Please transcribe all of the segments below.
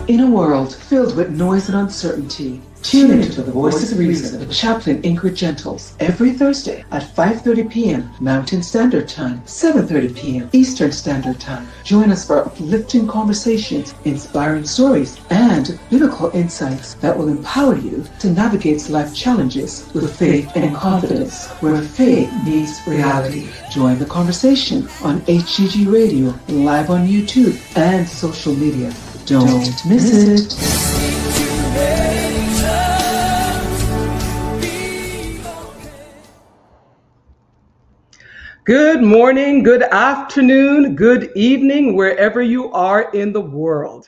In a world filled with noise and uncertainty, tune into the Voice of Reason with Chaplain Ingrid Gentles every Thursday at 5:30 p.m. Mountain Standard Time, 7:30 p.m. Eastern Standard Time. Join us for uplifting conversations, inspiring stories, and biblical insights that will empower you to navigate life challenges with faith and confidence, where faith meets reality. Join the conversation on HGG Radio, live on YouTube, and social media. Don't miss it. Good morning, good afternoon, good evening, wherever you are in the world.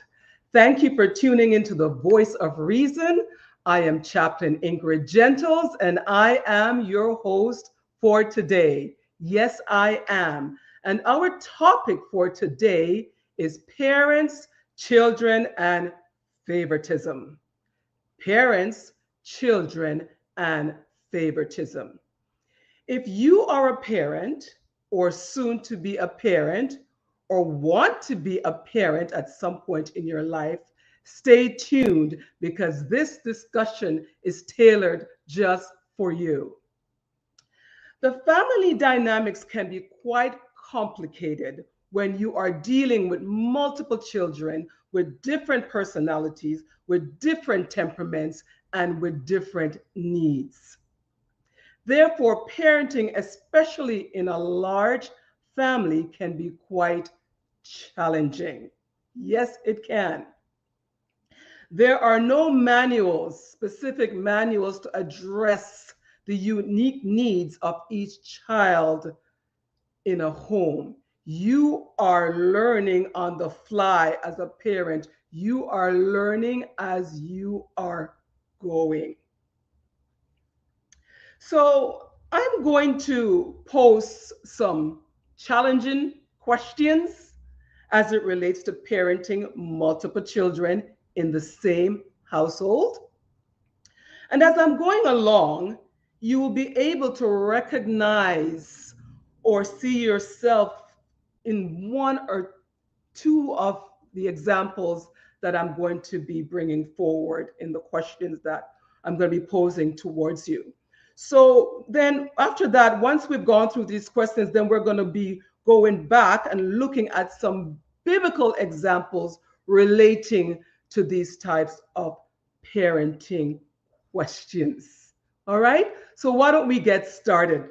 Thank you for tuning into the Voice of Reason. I am Chaplain Ingrid Gentles, and I am your host for today. Yes, I am. And our topic for today is parents, children, and favoritism. Parents, children, and favoritism. If you are a parent or soon to be a parent or want to be a parent at some point in your life, stay tuned because this discussion is tailored just for you. The family dynamics can be quite complicated when you are dealing with multiple children with different personalities, with different temperaments, and with different needs. Therefore, parenting, especially in a large family, can be quite challenging. Yes, it can. There are no manuals, specific manuals to address the unique needs of each child in a home. You are learning on the fly as a parent. You are learning as you are going. So I'm going to pose some challenging questions as it relates to parenting multiple children in the same household. And as I'm going along, you will be able to recognize or see yourself in one or two of the examples that I'm going to be bringing forward in the questions that I'm going to be posing towards you. So then after that, once we've gone through these questions, then we're going to be going back and looking at some biblical examples relating to these types of parenting questions. All right, so why don't we get started?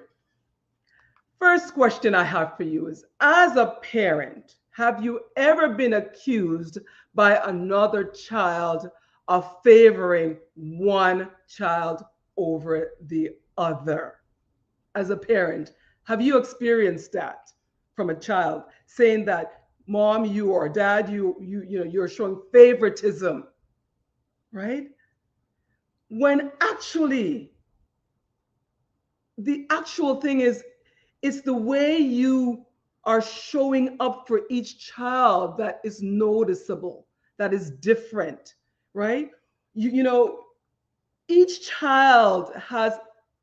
First question I have for you is, as a parent, have you ever been accused by another child of favoring one child over the other? As a parent, have you experienced that from a child, saying that mom, you or dad, you're showing favoritism, right? When actually the actual thing is, it's the way you are showing up for each child that is noticeable, that is different, right? You know, each child has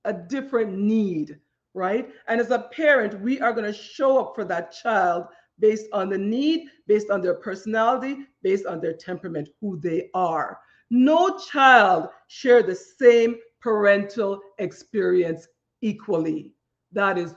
a different need, right? And as a parent, we are going to show up for that child based on the need, based on their personality, based on their temperament, who they are. No child share the same parental experience equally. That is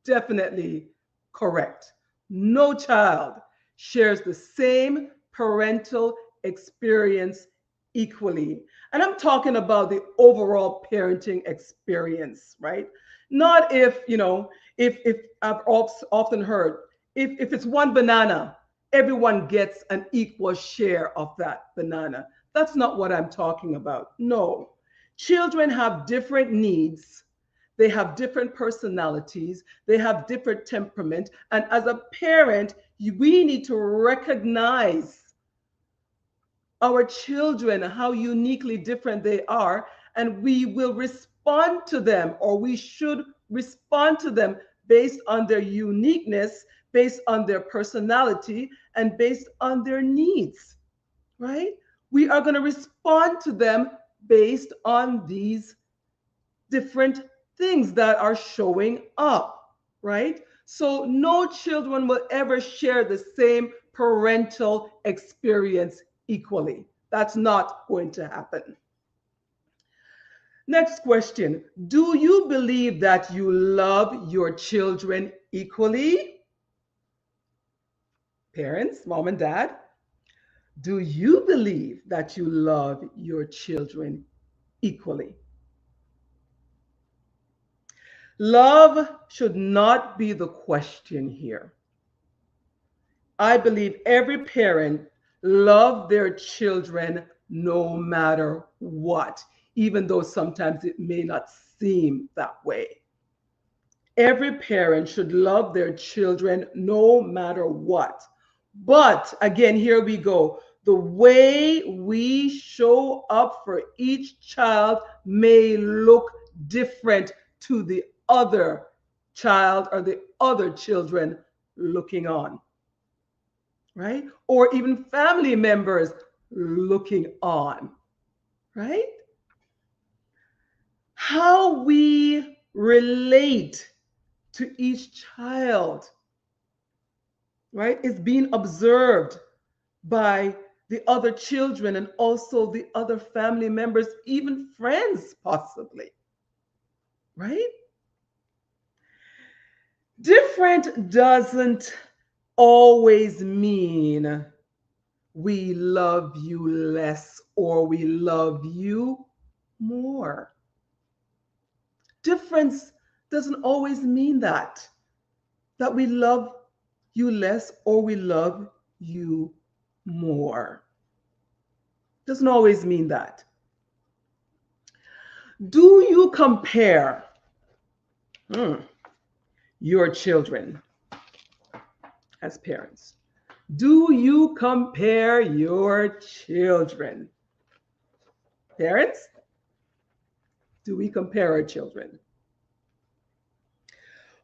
definitely correct. No child shares the same parental experience equally. And I'm talking about the overall parenting experience, right? Not if, if I've often heard, if it's one banana, everyone gets an equal share of that banana. That's not what I'm talking about. No. Children have different needs. They have different personalities. They have different temperament. And as a parent, we need to recognize our children, how uniquely different they are, and we will respond to them, or we should respond to them based on their uniqueness, based on their personality, and based on their needs, right? We are going to respond to them based on these different things that are showing up, right? So no children will ever share the same parental experience equally. That's not going to happen. Next question. Do you believe that you love your children equally? Parents, mom and dad, do you believe that you love your children equally? Love should not be the question here. I believe every parent loves their children no matter what, even though sometimes it may not seem that way. Every parent should love their children no matter what. But again, here we go. The way we show up for each child may look different to the other child or the other children looking on, right? Or even family members looking on, right? How we relate to each child, right, is being observed by the other children and also the other family members, even friends, possibly, right? Different doesn't always mean we love you less or we love you more. Difference doesn't always mean that we love you less or we love you more. Doesn't always mean that. Do you compare your children as parents? Do you compare your children? Parents, do we compare our children?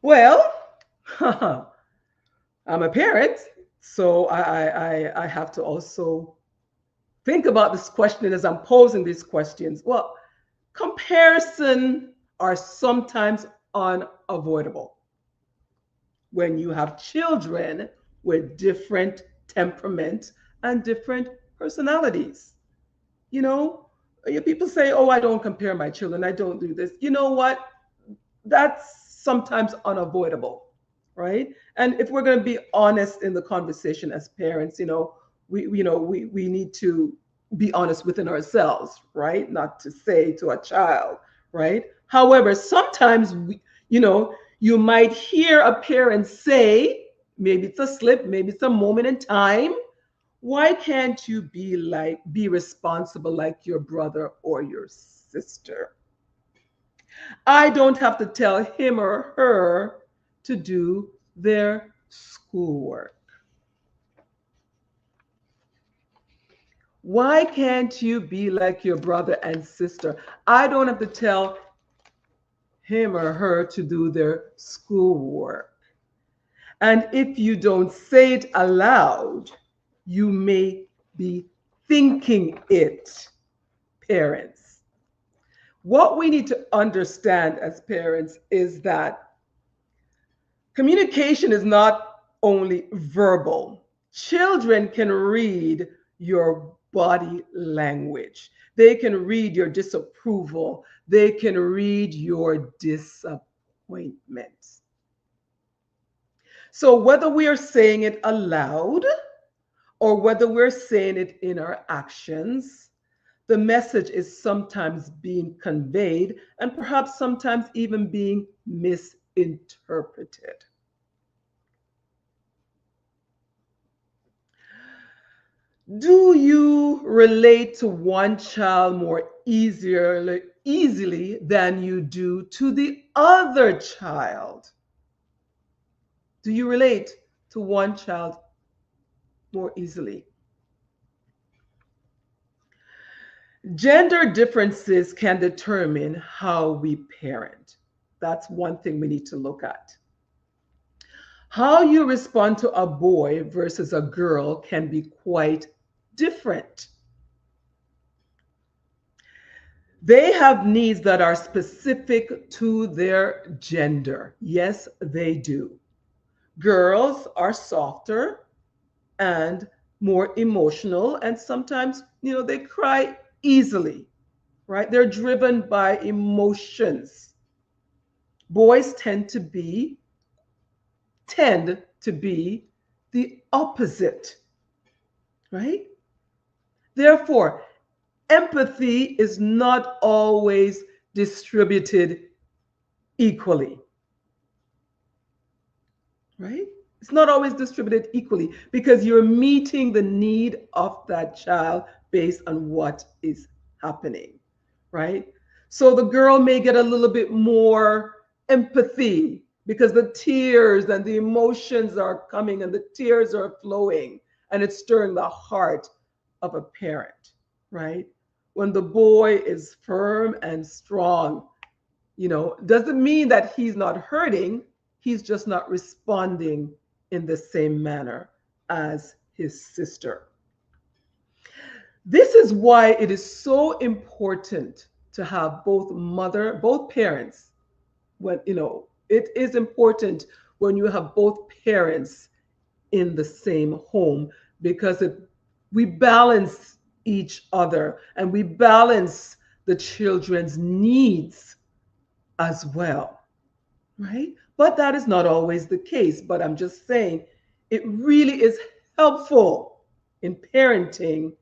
Well, I'm a parent, so I have to also think about this question as I'm posing these questions. Well, comparison are sometimes unavoidable when you have children with different temperaments and different personalities. You know, people say, oh, I don't compare my children, I don't do this. You know what? That's sometimes unavoidable, right? And if we're going to be honest in the conversation as parents, we need to be honest within ourselves, right? Not to say to a child, right? However, sometimes you might hear a parent say, maybe it's a slip, maybe it's a moment in time, why can't you be responsible like your brother or your sister? I don't have to tell him or her to do their schoolwork. Why can't you be like your brother and sister? I don't have to tell him or her to do their schoolwork. And if you don't say it aloud, you may be thinking it, parents. What we need to understand as parents is that communication is not only verbal. Children can read your body language. They can read your disapproval. They can read your disappointments. So whether we are saying it aloud or whether we're saying it in our actions, the message is sometimes being conveyed and perhaps sometimes even being misinterpreted. Do you relate to one child more easily than you do to the other child? Do you relate to one child more easily? Gender differences can determine how we parent. That's one thing we need to look at. How you respond to a boy versus a girl can be quite different. They have needs that are specific to their gender. Yes, they do. Girls are softer and more emotional, and sometimes, they cry easily, right? They're driven by emotions. Boys tend to be the opposite, right? Therefore, empathy is not always distributed equally, right? It's not always distributed equally because you're meeting the need of that child based on what is happening, right? So the girl may get a little bit more empathy because the tears and the emotions are coming and the tears are flowing and it's stirring the heart of a parent, right? When the boy is firm and strong, doesn't mean that he's not hurting, he's just not responding in the same manner as his sister. This is why it is so important to have both parents. It is important when you have both parents in the same home because we balance each other and we balance the children's needs as well, right? But that is not always the case. But I'm just saying it really is helpful in parenting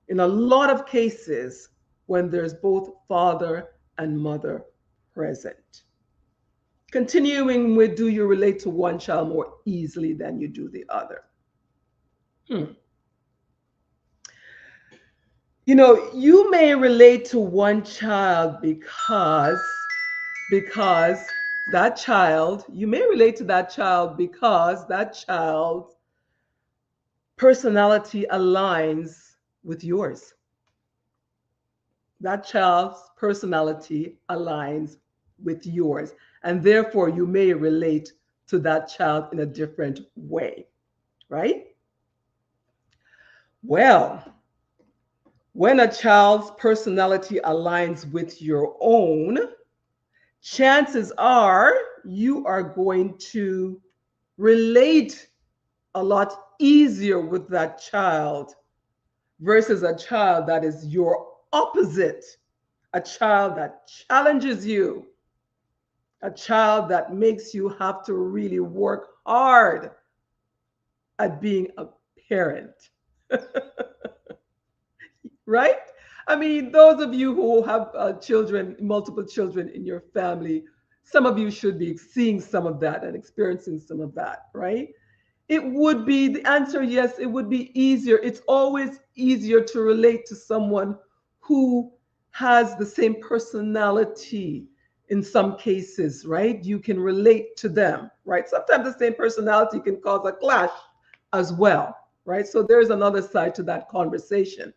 in a lot of cases when there's both father and mother present. Continuing with, do you relate to one child more easily than you do the other? You may relate to one child because you may relate to that child because that child's personality aligns with yours. That child's personality aligns with yours. And therefore, you may relate to that child in a different way, right? Well, when a child's personality aligns with your own, chances are you are going to relate a lot easier with that child versus a child that is your opposite, a child that challenges you, a child that makes you have to really work hard at being a parent. Right? I mean, those of you who have children, multiple children in your family, some of you should be seeing some of that and experiencing some of that, right? It would be the answer, yes, it would be easier. It's always easier to relate to someone who has the same personality in some cases, right? You can relate to them, right? Sometimes the same personality can cause a clash as well, right? So there's another side to that conversation.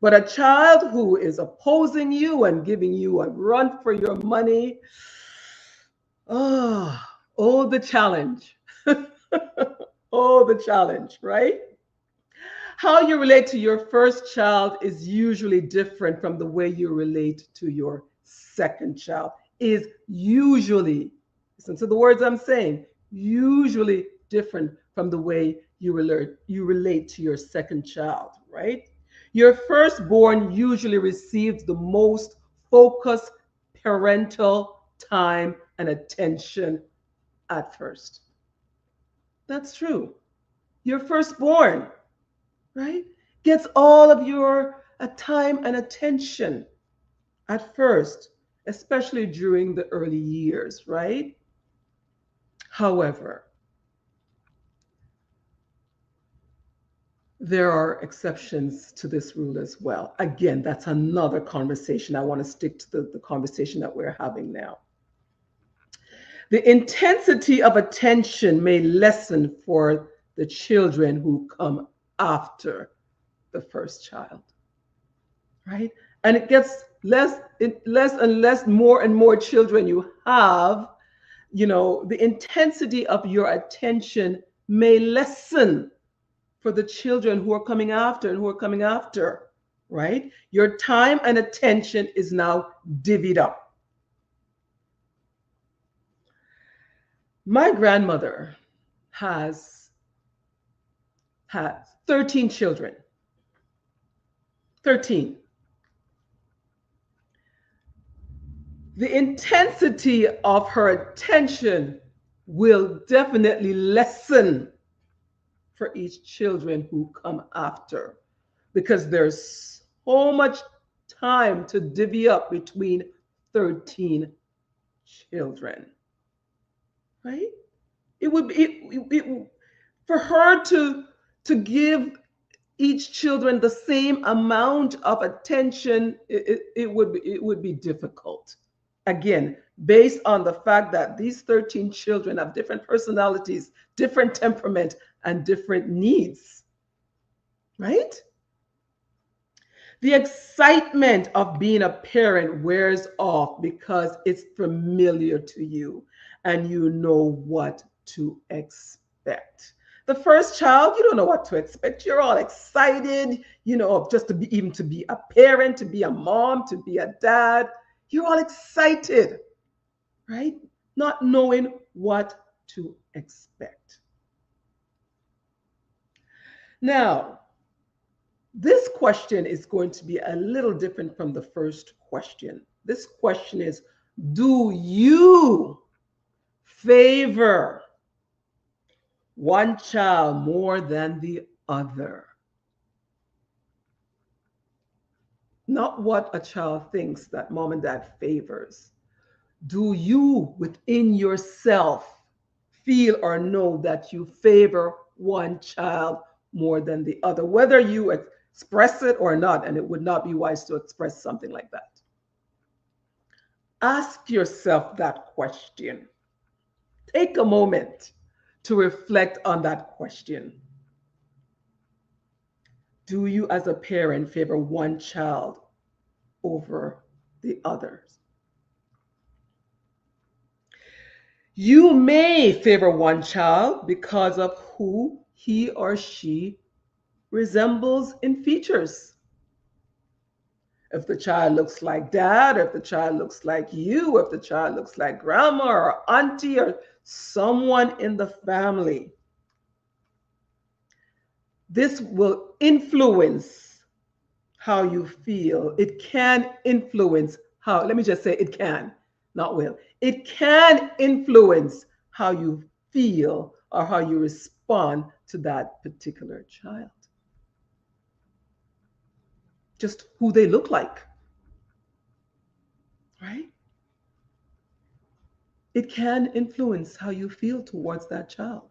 But a child who is opposing you and giving you a run for your money, oh, the challenge. Oh, the challenge, right? How you relate to your first child is usually different from the way you relate to your second child. Is usually, listen to the words I'm saying, usually different from the way you relate to your second child, right? Your firstborn usually receives the most focused parental time and attention at first. That's true. Your firstborn, right, gets all of your time and attention at first, especially during the early years, right? However, there are exceptions to this rule as well. Again, that's another conversation. I want to stick to the conversation that we're having now. The intensity of attention may lessen for the children who come after the first child, right? And it gets less and less, more and more children you have, the intensity of your attention may lessen for the children who are coming after and who are coming after, right? Your time and attention is now divvied up. My grandmother has had 13 children. 13. The intensity of her attention will definitely lessen for each children who come after, because there's so much time to divvy up between 13 children, right? It would be for her to give each children the same amount of attention. It would be difficult. Again, based on the fact that these 13 children have different personalities, different temperament, and different needs, right? The excitement of being a parent wears off because it's familiar to you and you know what to expect. The first child, you don't know what to expect. You're all excited, just to be, even to be a parent, to be a mom, to be a dad. You're all excited, right? Not knowing what to expect. Now, this question is going to be a little different from the first question. This question is, do you favor one child more than the other? Not what a child thinks that mom and dad favors. Do you within yourself feel or know that you favor one child more than the other, whether you express it or not? And it would not be wise to express something like that. Ask yourself that question. Take a moment to reflect on that question. Do you, as a parent, favor one child over the others? You may favor one child because of who he or she resembles in features. If the child looks like dad, or if the child looks like you, if the child looks like grandma or auntie or someone in the family, this will influence how you feel. It can influence how, let me just say it can, not will. It can influence how you feel or how you respond to that particular child. Just who they look like, right? It can influence how you feel towards that child.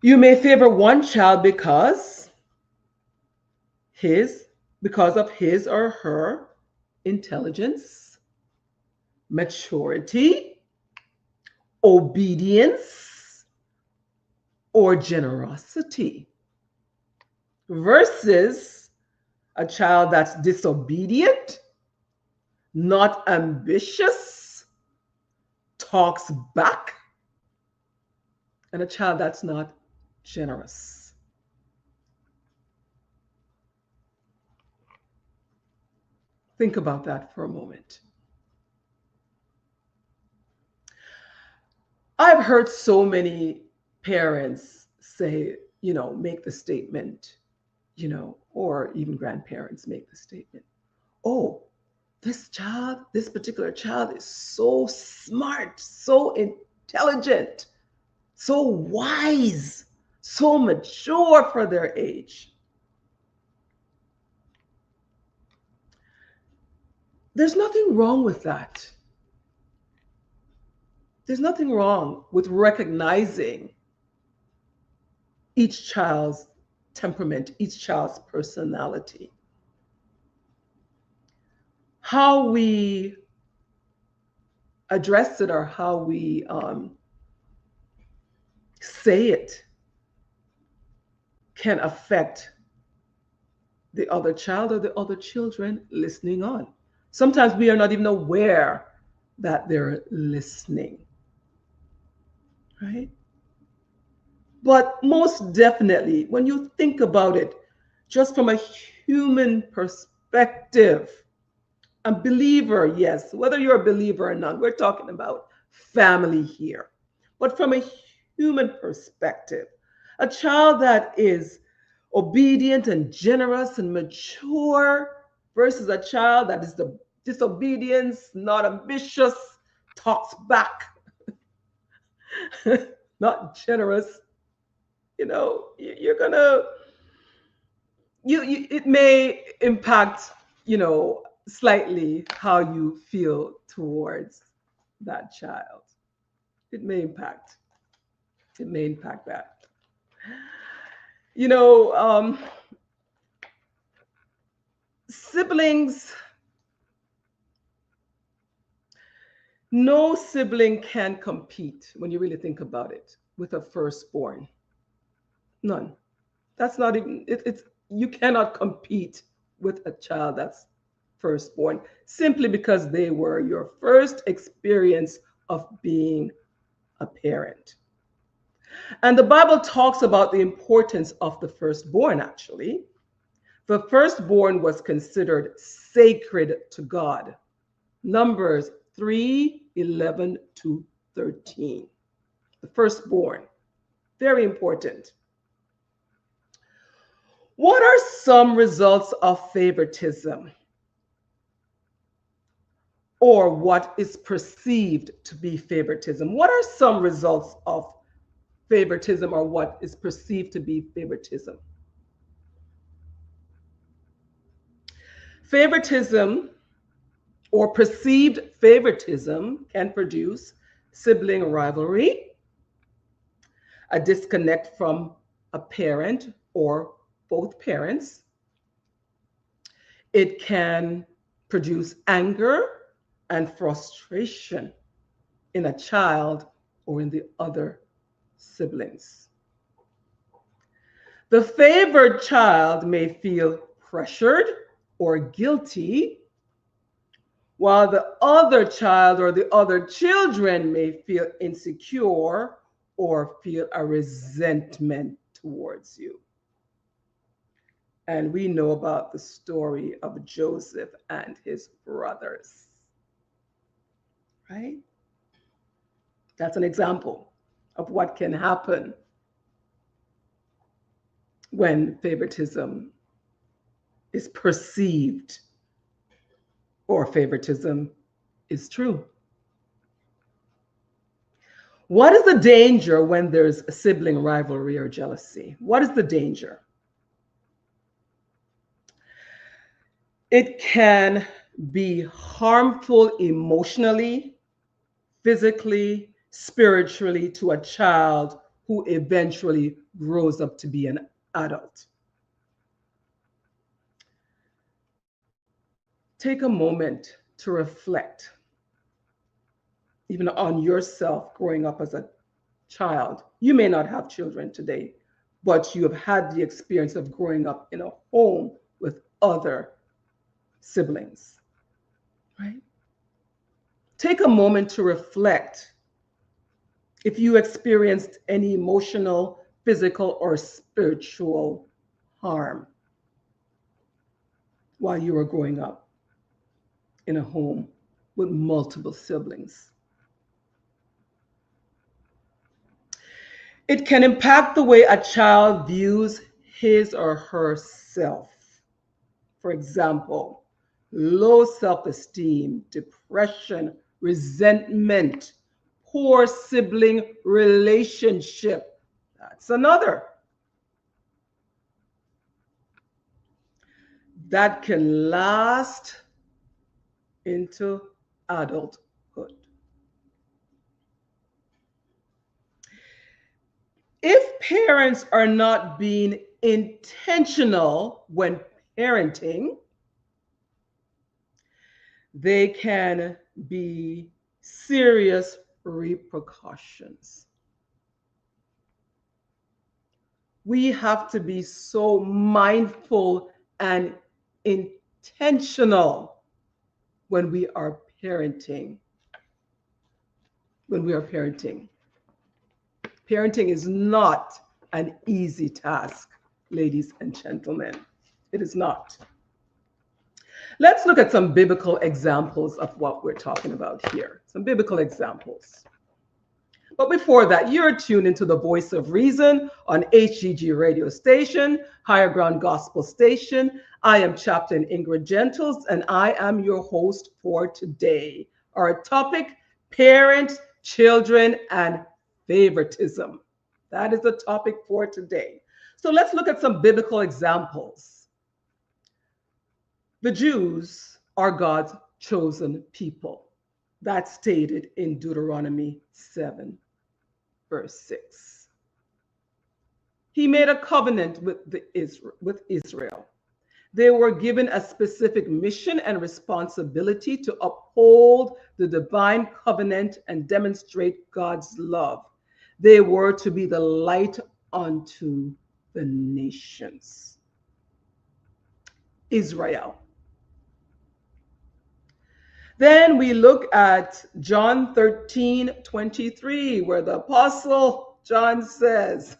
You may favor one child because of his or her intelligence, maturity, obedience, or generosity, versus a child that's disobedient, not ambitious, talks back, and a child that's not generous. Think about that for a moment. I've heard so many parents say, make the statement, or even grandparents make the statement, oh, this particular child is so smart, so intelligent, so wise, so mature for their age. There's nothing wrong with that. There's nothing wrong with recognizing each child's temperament, each child's personality. How we address it or how we say it can affect the other child or the other children listening on. Sometimes we are not even aware that they're listening, right? But most definitely, when you think about it, just from a human perspective, a believer, yes, whether you're a believer or not, we're talking about family here. But from a human perspective. A child that is obedient and generous and mature versus a child that is the disobedience, not ambitious, talks back, not generous. You're gonna it may impact, slightly how you feel towards that child. It may impact. It may impact that. Siblings, no sibling can compete when you really think about it with a firstborn. None. That's not even, it's, you cannot compete with a child that's firstborn simply because they were your first experience of being a parent. And the Bible talks about the importance of the firstborn, actually. The firstborn was considered sacred to God. Numbers 3:11-13. The firstborn, very important. What are some results of favoritism? Or what is perceived to be favoritism? What are some results of favoritism or what is perceived to be favoritism? Favoritism or perceived favoritism can produce sibling rivalry, a disconnect from a parent or both parents. It can produce anger and frustration in a child or in the other siblings. The favored child may feel pressured or guilty, while the other child or the other children may feel insecure or feel a resentment towards you. And we know about the story of Joseph and his brothers, right? That's an example of what can happen when favoritism is perceived or favoritism is true. What is the danger when there's a sibling rivalry or jealousy? What is the danger? It can be harmful emotionally, physically, spiritually to a child who eventually grows up to be an adult. Take a moment to reflect, even on yourself growing up as a child. You may not have children today, but you have had the experience of growing up in a home with other siblings, right? Take a moment to reflect if you experienced any emotional, physical, or spiritual harm while you were growing up in a home with multiple siblings. It can impact the way a child views his or herself. For example, low self-esteem, depression, resentment, poor sibling relationship. That's another. That can last into adulthood. If parents are not being intentional when parenting, they can be serious repercussions. We have to be so mindful and intentional when we are parenting. Parenting is not an easy task, ladies and gentlemen. It is not. Let's look at some biblical examples of what we're talking about here. Some biblical examples. But before that, you're tuned into the Voice of Reason on HGG radio station, Higher Ground Gospel Station. I am Chaplain Ingrid Gentles, and I am your host for today. Our topic, parents, children, and favoritism. That is the topic for today. So let's look at some biblical examples. The Jews are God's chosen people. That's stated in Deuteronomy 7, verse 6. He made a covenant with Israel. They were given a specific mission and responsibility to uphold the divine covenant and demonstrate God's love. They were to be the light unto the nations. Israel. Then we look at John 13:23, where the Apostle John says,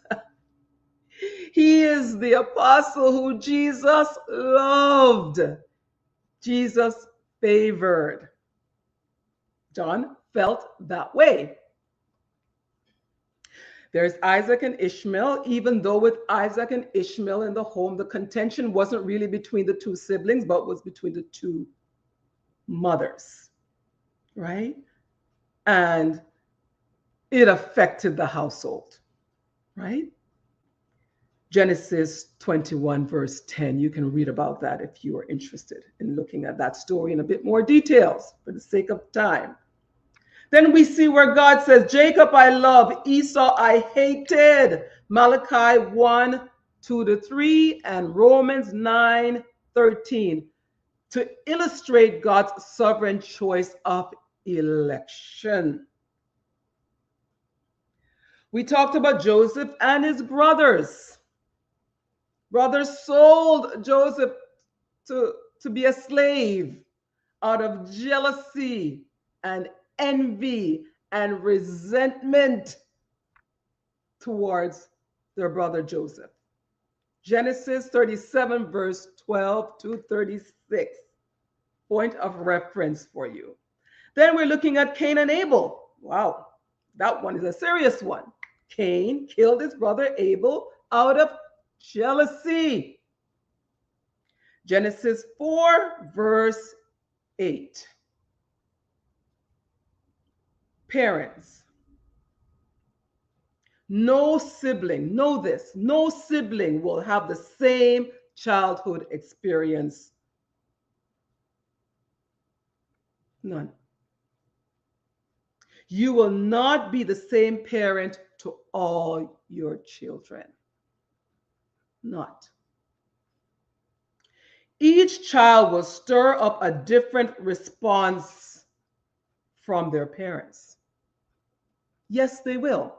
he is the apostle who Jesus loved, Jesus favored. John felt that way. There's Isaac and Ishmael, even though with Isaac and Ishmael in the home, the contention wasn't really between the two siblings, but was between the two mothers, right? And it affected the household, right? Genesis 21, verse 10. You can read about that if you are interested in looking at that story in a bit more details for the sake of time. Then we see where God says, Jacob I love, Esau I hated. Malachi 1, 2-3, and Romans 9, 13. To illustrate God's sovereign choice of election. We talked about Joseph and his brothers. Brothers sold Joseph to be a slave out of jealousy and envy and resentment towards their brother Joseph. Genesis 37, verse 12-36. Point of reference for you. Then we're looking at Cain and Abel. Wow, that one is a serious one. Cain killed his brother Abel out of jealousy. Genesis 4, verse 8. Parents. No sibling, know this, no sibling will have the same childhood experience. None. You will not be the same parent to all your children. Not. Each child will stir up a different response from their parents. Yes, they will.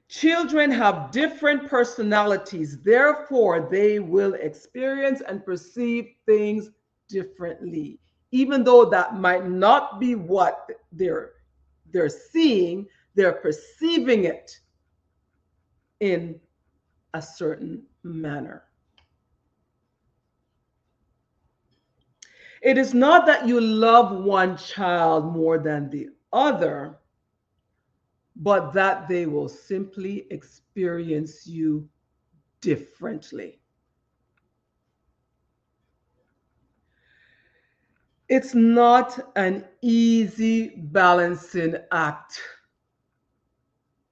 Children have different personalities, therefore they will experience and perceive things differently. Even though that might not be what they're seeing, they're perceiving it in a certain manner. It is not that you love one child more than the other, but that they will simply experience you differently. It's not an easy balancing act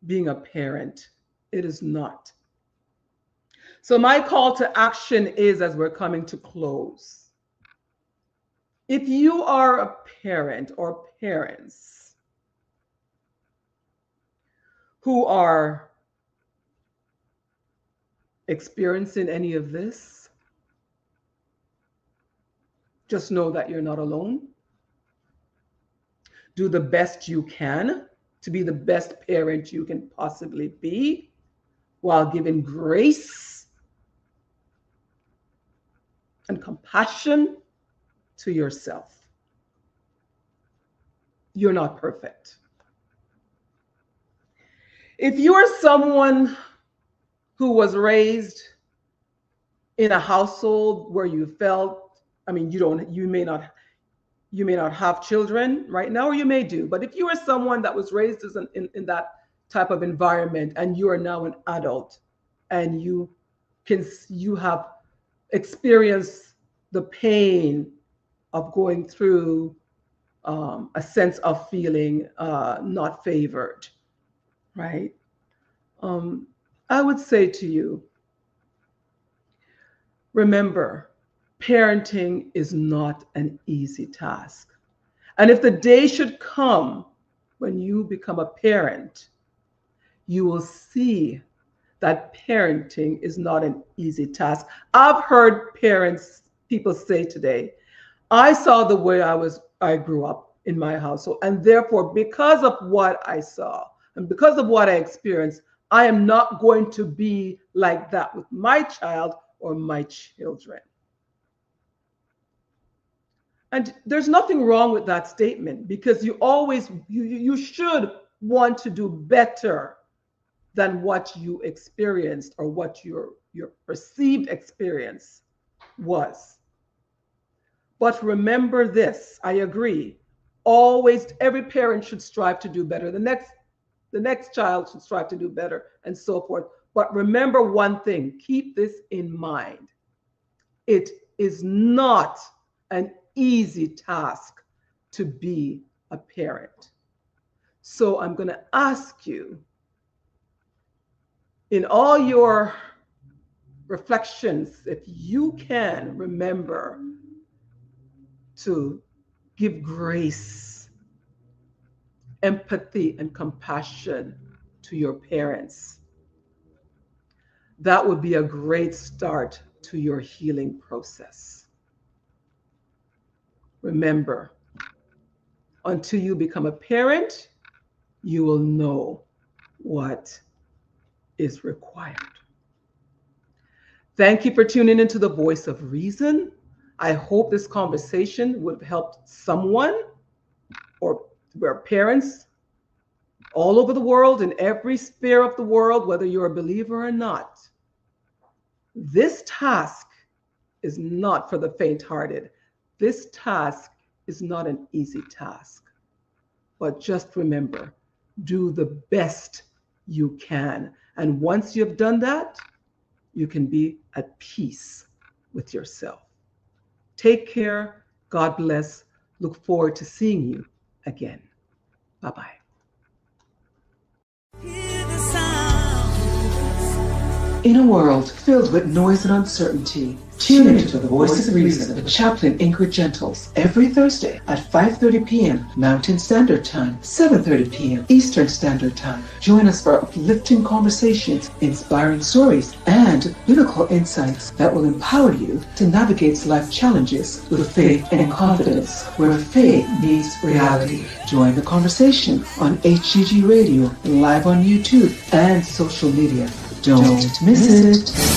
being a parent. It is not. So my call to action is, as we're coming to close, if you are a parent or parents who are experiencing any of this, just know that you're not alone. Do the best you can to be the best parent you can possibly be, while giving grace and compassion to yourself. You're not perfect. If you are someone who was raised in a household where you felt, you you may not have children right now, or you may do, but if you are someone that was raised as in that type of environment and you are now an adult and you have experienced the pain of going through a sense of feeling not favored, right? I would say to you, remember, parenting is not an easy task. And if the day should come when you become a parent, you will see that parenting is not an easy task. I've heard people say today, I saw the way I grew up in my household, and therefore, because of what I saw and because of what I experienced, I am not going to be like that with my child or my children. And there's nothing wrong with that statement, because you should want to do better than what you experienced or what your perceived experience was. But remember this, I agree. Always, every parent should strive to do better. The next child should strive to do better, and so forth. But remember one thing, keep this in mind. It is not an easy task to be a parent. So I'm going to ask you, in all your reflections, if you can remember to give grace, empathy, and compassion to your parents. That would be a great start to your healing process. Remember, until you become a parent, you will know what is required. Thank you for tuning into the Voice of Reason. I hope this conversation would have helped someone, or where parents all over the world, in every sphere of the world, whether you're a believer or not. This task is not for the faint-hearted. This task is not an easy task. But just remember, do the best you can. And once you've done that, you can be at peace with yourself. Take care. God bless. Look forward to seeing you again. Bye-bye. In a world filled with noise and uncertainty, tune into the Voice of Reason with Chaplain Ingrid Gentles every Thursday at 5:30 p.m. Mountain Standard Time, 7:30 p.m. Eastern Standard Time. Join us for uplifting conversations, inspiring stories, and biblical insights that will empower you to navigate life challenges with faith and confidence, where faith meets reality. Join the conversation on HGG Radio, live on YouTube, and social media. Don't miss it.